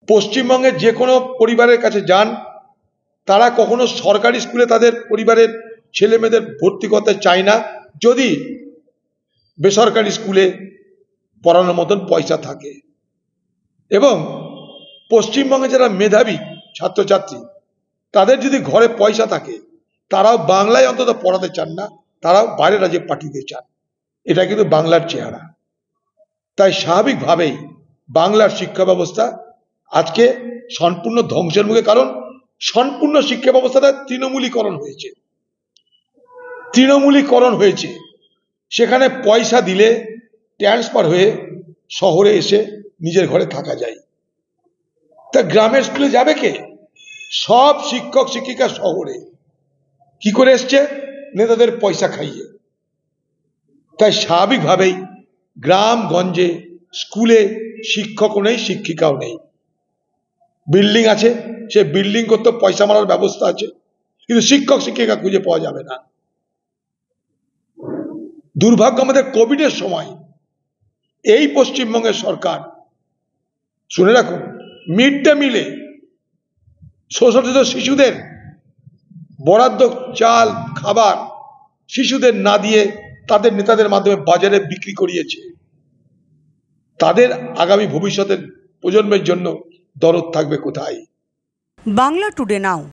পশ্চিমবঙ্গের যে কোনো পরিবারের কাছে যান, তারা কখনো সরকারি স্কুলে তাদের পরিবারের ছেলে মেয়েদের ভর্তি করতে চায় না যদি বেসরকারি স্কুলে পড়ানোর মতন পয়সা থাকে। এবং পশ্চিমবঙ্গে যারা মেধাবী ছাত্রছাত্রী, তাদের যদি ঘরে পয়সা থাকে, তারাও বাংলায় অন্তত পড়াতে চান না, তারাও বাইরের রাজ্যে পাঠাতে চান। এটা কিন্তু বাংলার চেহারা। তাই স্বাভাবিকভাবেই বাংলার শিক্ষা ব্যবস্থা আজকে সম্পূর্ণ ধ্বংসের মুখে, কারণ সম্পূর্ণ শিক্ষা ব্যবস্থাটা তৃণমূলীকরণ হয়েছে। সেখানে পয়সা দিলে ট্রান্সফার হয়ে শহরে এসে নিজের ঘরে থাকা যায়। তা গ্রামের স্কুলে যাবে কে? সব শিক্ষক শিক্ষিকা শহরে। কি করে এসছে? নেতাদের পয়সা খাইয়ে। তাই স্বাভাবিকভাবেই গ্রামগঞ্জে স্কুলে শিক্ষকও নেই, শিক্ষিকাও নেই। বিল্ডিং আছে, সে বিল্ডিং করতে পয়সা মারার ব্যবস্থা আছে, কিন্তু শিক্ষক শিক্ষিকা খুঁজে পাওয়া যাবে না। দুর্ভাগ্য, আমাদের কোভিডের সময় এই পশ্চিমবঙ্গের সরকার, শুনে রাখুন, মিড ডে মিলে শোষিত শিশুদের বরাদ্দ চাল খাবার শিশুদের না দিয়ে তাদের নেতাদের মাধ্যমে বাজারে বিক্রি করিয়েছে। তাদের আগামী ভবিষ্যতের প্রজন্মের জন্য দরদ থাকবে কোথায়? বাংলা টুডে নাও